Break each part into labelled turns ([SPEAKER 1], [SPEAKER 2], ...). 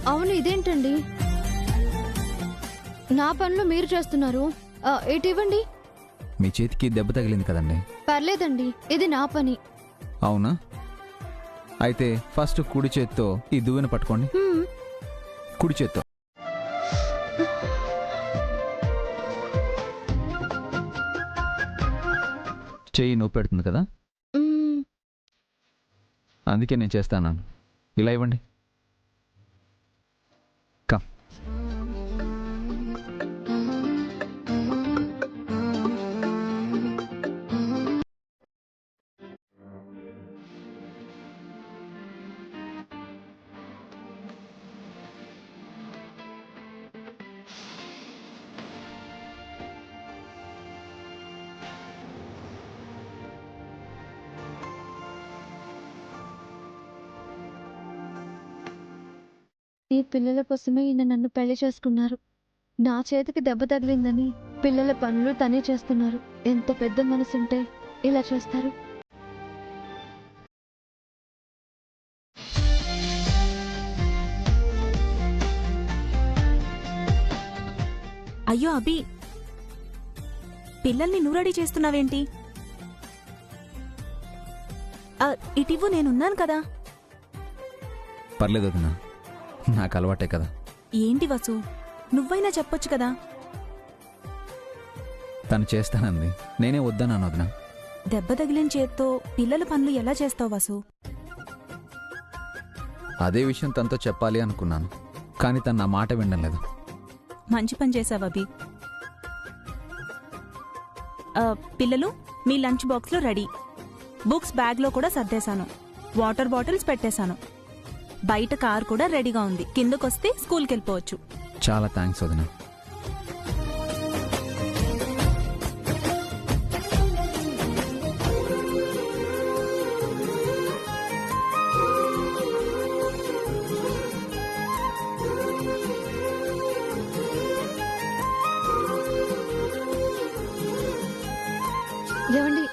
[SPEAKER 1] అవును, ఇదేంటండి? నా పనులు మీరు చేస్తున్నారు. ఇటు ఇవ్వండి.
[SPEAKER 2] మీ చేతికి దెబ్బ తగిలింది కదండి.
[SPEAKER 1] పర్లేదండి, ఇది నా పని.
[SPEAKER 2] అవునా? అయితే ఫస్ట్ కుడి చేత్తో ఈ దువ్వెన పట్టుకోండి. కుడి చేత్తో. చెయ్యి నొప్పి పెడుతుంది కదా, అందుకే నేను చేస్తాను. ఇలా ఇవ్వండి. కమ్.
[SPEAKER 1] ఈ పిల్లల కోసమే ఈయన నన్ను పెళ్లి చేసుకున్నారు. నా చేతికి దెబ్బ తగిలిందని పిల్లల పనులు తనే చేస్తున్నారు. ఎంత పెద్ద మనసుంటే ఇలా చేస్తారు.
[SPEAKER 3] అయ్యో అభి, పిల్లల్ని నువ్వు రెడీ చేస్తున్నావేంటి? ఇటివ్వు, నేనున్నాను కదా.
[SPEAKER 2] పర్లేదు వదినా, నాకు అలవాటే కదా.
[SPEAKER 3] ఏంటి వసు, నువ్వైనా చెప్పొచ్చు కదా.
[SPEAKER 2] తను చేస్తానంది, నేనే వద్దన్నాను వదినా.
[SPEAKER 3] దెబ్బ తగిలిన చేత్తో పిల్లల పనులు ఎలా చేస్తావు వసు?
[SPEAKER 2] అదే విషయం తనతో చెప్పాలి అనుకున్నాను, కానీ తను నా మాట వినడం లేదు.
[SPEAKER 3] మంచి పని చేసావు అభి. పిల్లలు, మీ లంచ్ బాక్స్లో రెడీ. బుక్స్ బ్యాగ్లో కూడా సర్దేశాను. వాటర్ బాటిల్స్ పెట్టేశాను. బయట కార్ కూడా రెడీగా ఉంది. కిందకొస్తే స్కూల్కి వెళ్ళిపోవచ్చు.
[SPEAKER 2] చాలా థ్యాంక్స్ వదినా.
[SPEAKER 1] ఏమండి,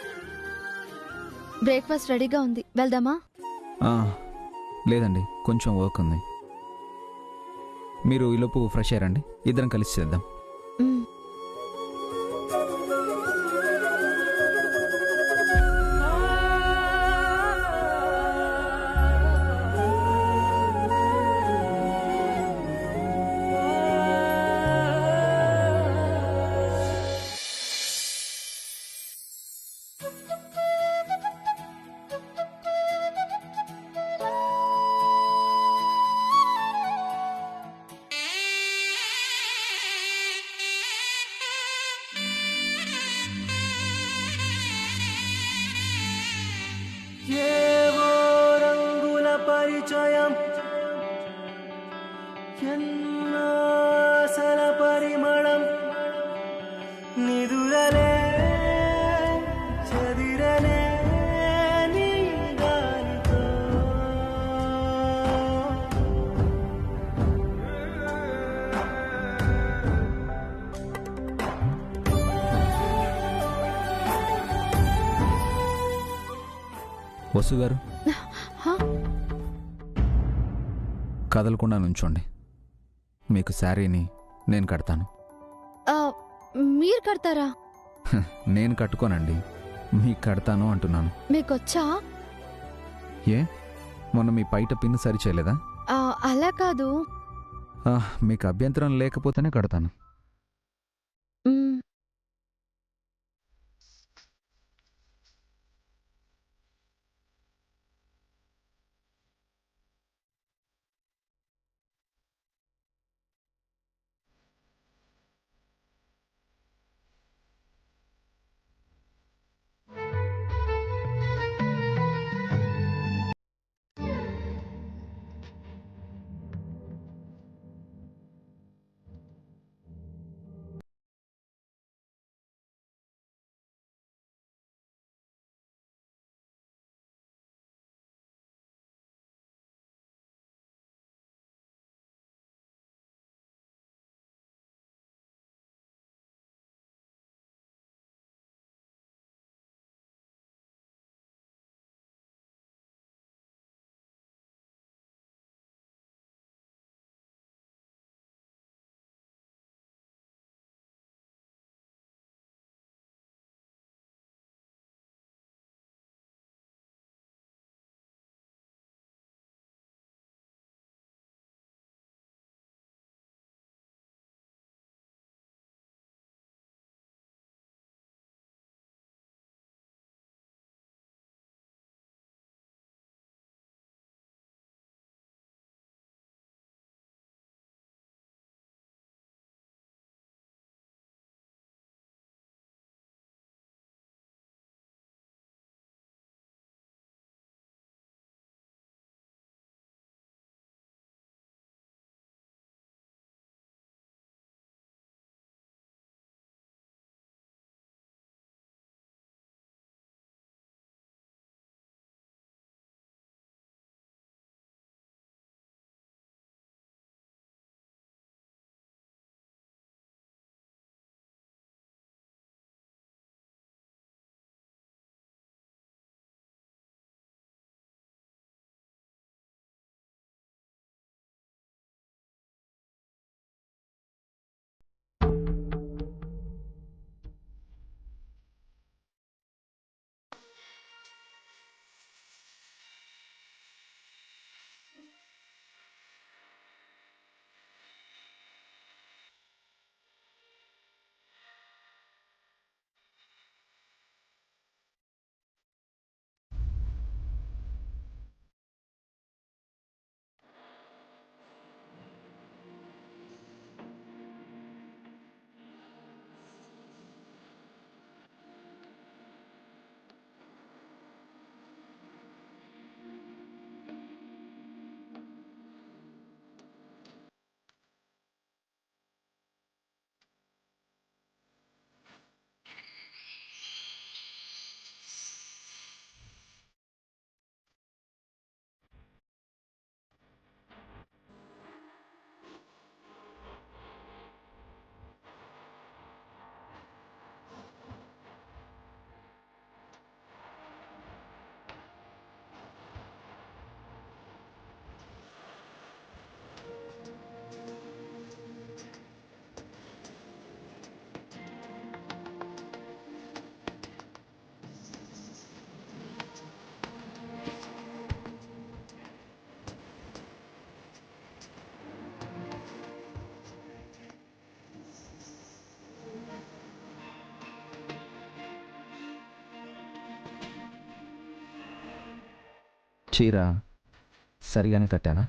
[SPEAKER 1] బ్రేక్ఫాస్ట్ రెడీగా ఉంది, వెళ్దామా?
[SPEAKER 2] లేదండి, కొంచెం వర్క్ ఉంది. మీరు ఈలోపు ఫ్రెష్ అయ్యారండి, ఇద్దరం కలిసి చేద్దాం.
[SPEAKER 4] ఏవో రంగుల పరిచయం, ఎన్నో ఆశల పరిమళం, నిదురలే చదిరలే నీ గాలితో.
[SPEAKER 2] వసు గారు, కదలకుండా నుంచోండి. మీకు శారీని నేను కడతాను.
[SPEAKER 1] మీరు కడతారా?
[SPEAKER 2] నేను కట్టుకోనండి, మీకు కడతాను అంటున్నాను.
[SPEAKER 1] మీకొచ్చా?
[SPEAKER 2] ఏ, మొన్న మీ పైట పిన్ను సరి చేయలేదా?
[SPEAKER 1] అలా కాదు.
[SPEAKER 2] మీకు అభ్యంతరం లేకపోతేనే కడతాను. చీర సరిగానే కట్టానా?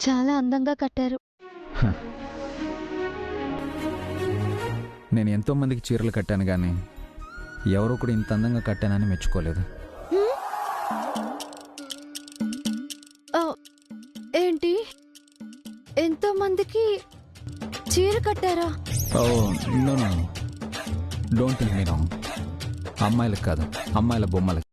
[SPEAKER 1] చాలా అందంగా కట్టారు.
[SPEAKER 2] నేను ఎంతో మందికి చీరలు కట్టాను కానీ ఎవరో కూడా ఇంత అందంగా కట్టానని మెచ్చుకోలేదు.
[SPEAKER 1] ఏంటి, ఎంతో మందికి చీర కట్టారా?
[SPEAKER 2] Oh no no, don't think me wrong. అమ్మాయిలకు కాదు, అమ్మాయిల బొమ్మలకి.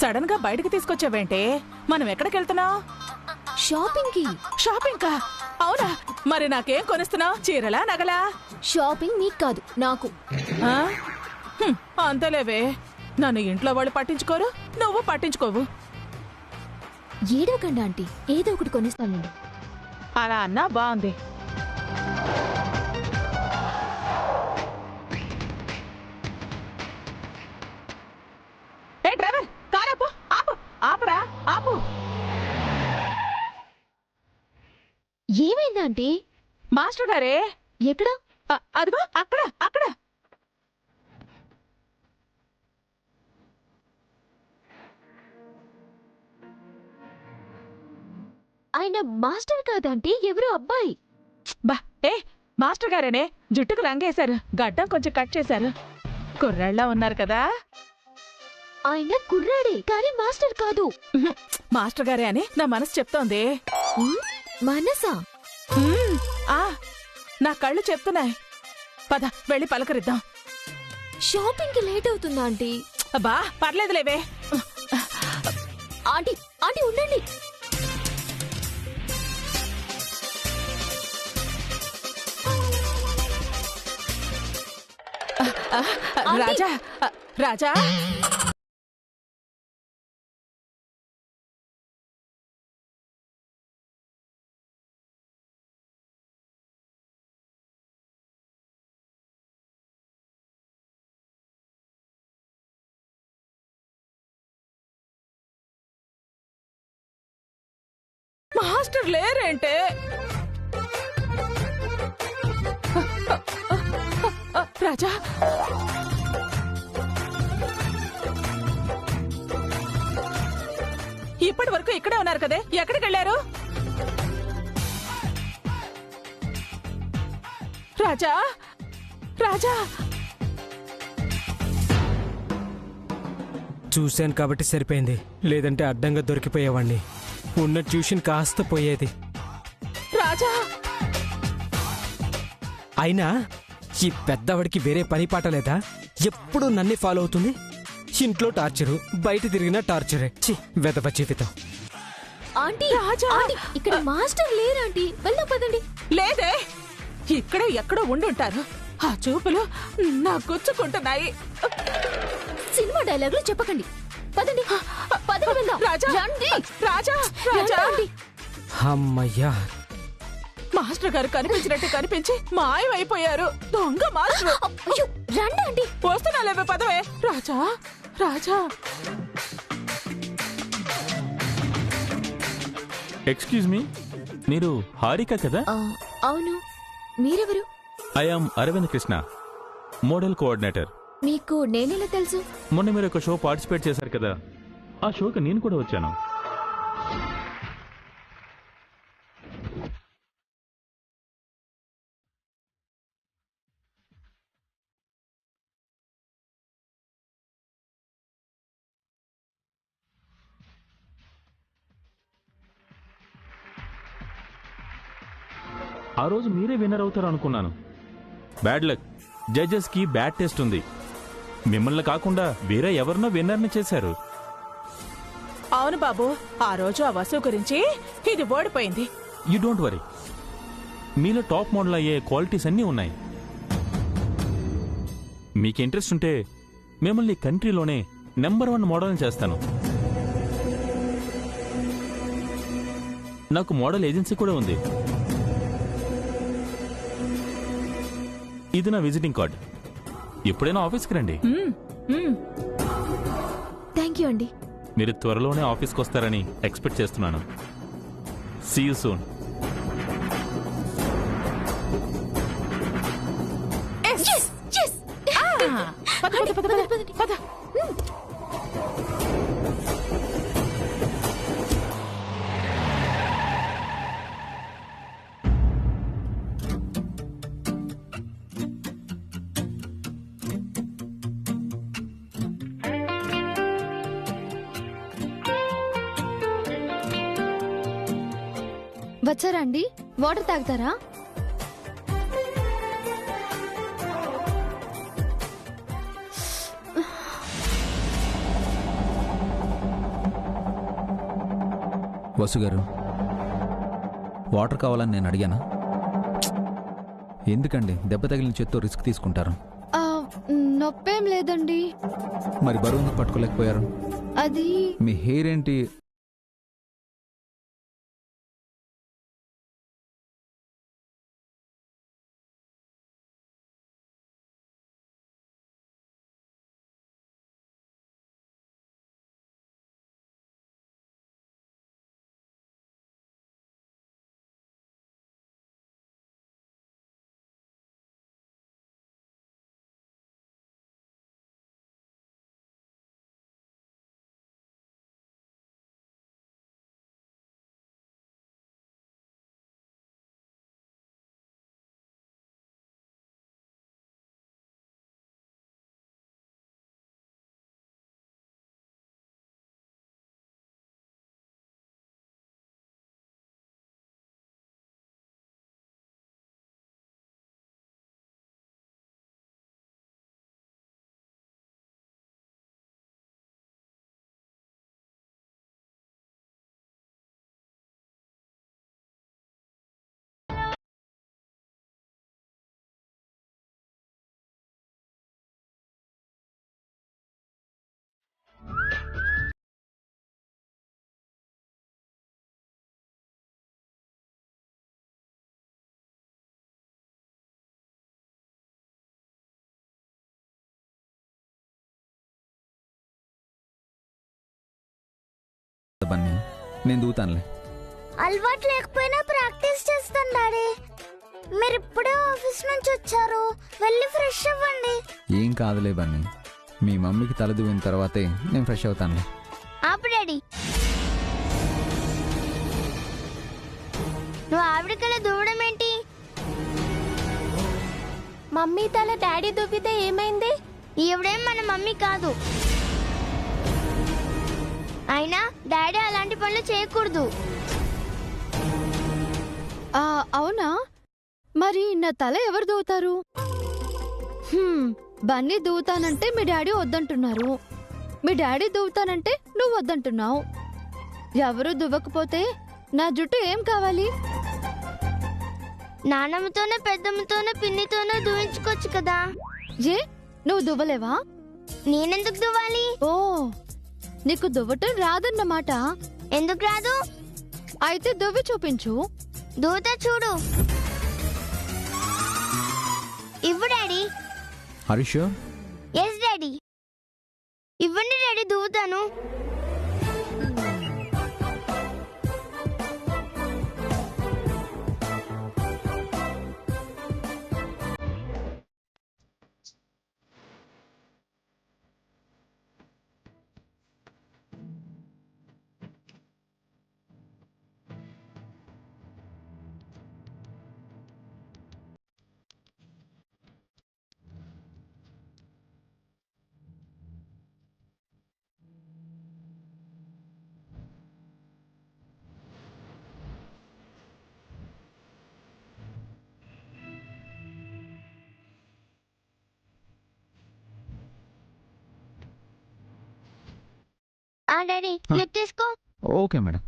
[SPEAKER 5] సడన్ గా బయటకు తీసుకొచ్చావేంటే? మనం ఎక్కడికి వెళ్తున్నావు?
[SPEAKER 6] షాపింగ్ కి.
[SPEAKER 5] షాపింగ్ కా? అవునా? మరి నాకేం కొనిస్తున్నావు? చీరలా, నగలా?
[SPEAKER 6] షాపింగ్ నీకు కాదు, నాకు.
[SPEAKER 5] ఆ? అంతేలేవే, నన్ను ఇంట్లో వాళ్ళు పట్టించుకోరు, నువ్వు పట్టించుకోవు.
[SPEAKER 6] ఏడవకండి ఆంటీ, ఏదో ఒకటి కొనిస్తానండి.
[SPEAKER 5] అలా అన్నా బాగుంది. ఏ డ్రైవర్, కారు ఆపు, ఆపు, ఆపురా, ఆపు.
[SPEAKER 1] ఏమైంది ఆంటీ?
[SPEAKER 5] మాస్టర్ గారే.
[SPEAKER 1] ఎక్కడ?
[SPEAKER 5] అదిగో అక్కడ, అక్కడ.
[SPEAKER 1] ఆయన మాస్టర్ కాదంటీ, ఎవరో అబ్బాయి.
[SPEAKER 5] బా, ఏ మాస్టర్ గారేనే. జుట్టుకు రంగేశారు, గడ్డం కొంచెం కట్ చేశారు, కుర్రాళ్ళ ఉన్నారు కదా.
[SPEAKER 1] ఆయన కుర్రాడే కానీ మాస్టర్ కాదు.
[SPEAKER 5] మాస్టర్ గారే అని నా మనసు చెప్తోంది.
[SPEAKER 6] మనసా?
[SPEAKER 5] ఆ, నా కళ్ళు చెప్తున్నాయి. పద, వెళ్ళి పలకరిద్దాం.
[SPEAKER 6] షాపింగ్ కి లేట్ అవుతుందా ఆంటీ?
[SPEAKER 5] అబ్బా, పర్లేదులేవే.
[SPEAKER 6] ఆంటీ, ఆంటీ ఉండండి.
[SPEAKER 5] రాజా, రాజా. మాస్టర్ లేరేంటే? రాజా, ఇప్పటి వరకు ఇక్కడే ఉన్నారు కదే, ఎక్కడికి వెళ్ళారు? రాజా, రాజా.
[SPEAKER 7] చూశాను కాబట్టి సరిపోయింది, లేదంటే అడ్డంగా దొరికిపోయేవాణ్ణి. ఉన్న ట్యూషన్ కాస్త పోయేది.
[SPEAKER 5] రాజా,
[SPEAKER 7] అయినా ఈ పెద్దవాడికి వేరే పని పాట లేదా? ఎప్పుడు నన్నే ఫాలో అవుతుంది. ఇంట్లో టార్చరు, బయట తిరిగినా టార్చరే. చి, వెదవ జీవితం.
[SPEAKER 6] ఆంటీ,
[SPEAKER 5] రాజా.
[SPEAKER 6] ఆంటీ, ఇక్కడ మాస్టర్ లేరు ఆంటీ, వెళ్దాం పదండి.
[SPEAKER 5] లేదే, ఇక్కడే ఎక్కడో ఉండుంటారు. ఆ చూపులు నా గుచ్చుకుంటున్నాయి.
[SPEAKER 6] సినిమా డైలాగులు చెప్పకండి, పదండి, పదండి వెళ్దాం.
[SPEAKER 5] రాజా,
[SPEAKER 6] రండి.
[SPEAKER 5] రాజా,
[SPEAKER 6] రండి
[SPEAKER 5] రాజా.
[SPEAKER 6] ఆంటీ.
[SPEAKER 7] అమ్మయ్యా,
[SPEAKER 5] మాస్టర్ గారు కనిపించినట్టు కనిపించి మాయమైపోయారు. దొంగ మాస్టర్.
[SPEAKER 6] అయ్యో, రండి ఆంటీ.
[SPEAKER 5] వస్తున్నాలేవే, పదవే. రాజా, రాజా.
[SPEAKER 8] ఎక్స్క్యూజ్ మీ, మీరు హారిక కదా?
[SPEAKER 6] అవును, మీరెవరు?
[SPEAKER 8] I am Aravind Krishna, model coordinator.
[SPEAKER 6] మీకు నేనెలా తెలుసు?
[SPEAKER 8] మొన్న మీరు ఒక షో పార్టిసిపేట్ చేశారు కదా, ఆ షోకి నేను కూడా వచ్చాను. ఆ రోజు మీరే విన్నర్ అవుతారు అనుకున్నాను. Bad luck. జడ్జెస్కి బ్యాడ్ టేస్ట్ ఉంది. మిమ్మల్ని కాకుండా వేరే ఎవరినో విన్నర్ని చేశారు.
[SPEAKER 5] అవును బాబు, ఆ రోజు ఆ వసు గురించి ఇది ఓడిపోయింది.
[SPEAKER 8] You don't worry. మీలో టాప్ మోడల్ అయ్యే క్వాలిటీస్ అన్నీ ఉన్నాయి. మీకు ఇంట్రెస్ట్ ఉంటే మిమ్మల్ని కంట్రీలోనే నెంబర్ 1 మోడల్ని చేస్తాను. నాకు మోడల్ ఏజెన్సీ కూడా ఉంది. ఇది నా విజిటింగ్ కార్డ్. ఎప్పుడైనా ఆఫీస్కి రండి.
[SPEAKER 6] థ్యాంక్ యూ అండి.
[SPEAKER 8] మీరు త్వరలోనే ఆఫీస్కి వస్తారని ఎక్స్పెక్ట్ చేస్తున్నాను. See you soon.
[SPEAKER 5] పద పద పద పద పద.
[SPEAKER 1] వచ్చారా అండి? వాటర్ తాగుతారా?
[SPEAKER 2] వసు గారు, వాటర్ కావాలని నేను అడిగానా? ఎందుకండి దెబ్బ తగిలిన చేత్తో రిస్క్ తీసుకుంటారు?
[SPEAKER 1] ఆ, నొప్పేం లేదండి.
[SPEAKER 2] మరి బరువు ఎందుకు పట్టుకోలేకపోయారు?
[SPEAKER 1] అది
[SPEAKER 2] మీ హెయిర్ ఏంటి? బన్నీ, నేను దూతానులే.
[SPEAKER 9] అలవాటు లేకపోయినా ప్రాక్టీస్ చేస్తాను డాడీ. మీరు ఇప్పుడే ఆఫీస్ నుంచి వచ్చారు, వెళ్ళి ఫ్రెష్ అవ్వండి.
[SPEAKER 2] ఏం కాదులే బన్నీ, మీ మమ్మీకి తల దువ్విన తర్వాతే నేను ఫ్రెష్ అవుతానులే.
[SPEAKER 9] ఆపు డాడీ. నువ్వు ఆవిడకలా దువ్వడం ఏంటి? మమ్మీ తల డాడీ దువ్వితే ఏమైంది? ఈవిడేం మన మమ్మీ కాదు. అయినా డాడీ అలాంటి పనులు చేయకూడదు.
[SPEAKER 1] అవునా? మరి నా తల ఎవరు దూవుతారు? బన్నీ దూవుతానంటే మీ డాడీ వద్దంటున్నారు, మీ డాడీ దూవుతానంటే నువ్వు వద్దంటున్నావు. ఎవరు దువ్వకపోతే నా జుట్టు ఏం కావాలి?
[SPEAKER 9] నానమ్మతోనే పెద్దమ్మతోనే పిన్నితోనే దువ్వించుకోవచ్చు కదా.
[SPEAKER 1] ఏ, నువ్వు దువ్వలేవా?
[SPEAKER 9] నేనెందుకు దువ్వాలి?
[SPEAKER 1] ఓ, నీకు దువ్వటం రాదన్నమాట.
[SPEAKER 9] ఎందుకు రాదు?
[SPEAKER 1] అయితే దువ్వి చూపించు.
[SPEAKER 9] దూత చూడు. ఇవ్వు daddy.
[SPEAKER 2] Are you sure?
[SPEAKER 9] Yes daddy. ఇవ్వండి డాడీ, దువ్వుతాను. Daddy
[SPEAKER 2] Huh?
[SPEAKER 9] తీసుకో.
[SPEAKER 2] Okay madam.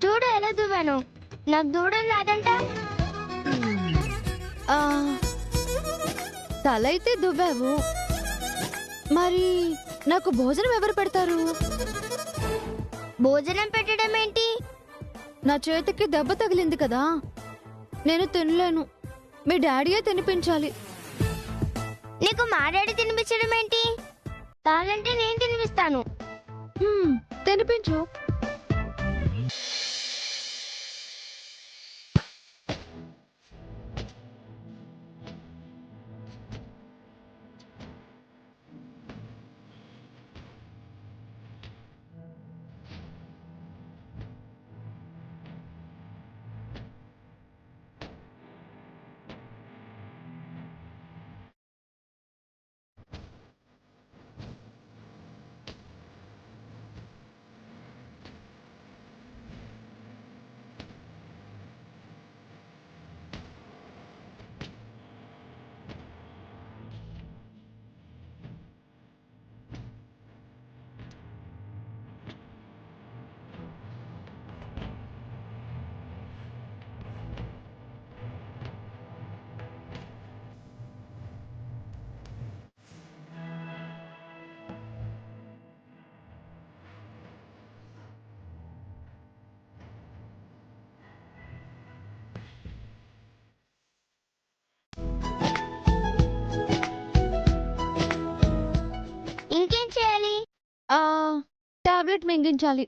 [SPEAKER 9] చూడు ఎలా దువ్వాను. నాకు దూడం రాదంట.
[SPEAKER 1] ఆ, తల అయితే దువ్వావు, మరి నాకు భోజనం ఎవరు పెడతారు?
[SPEAKER 9] భోజనం పెట్టడం ఏంటి?
[SPEAKER 1] నా చేతికి దెబ్బ తగిలింది కదా, నేను తినలేను. మీ డాడీయే తినిపించాలి.
[SPEAKER 9] నీకు మా డాడీ తినిపించడం ఏంటి? కావాలంటే నేను తినిపిస్తాను.
[SPEAKER 1] తినిపించు.
[SPEAKER 9] ఇంకేం చేయాలి?
[SPEAKER 1] టాబ్లెట్ మింగించాలి.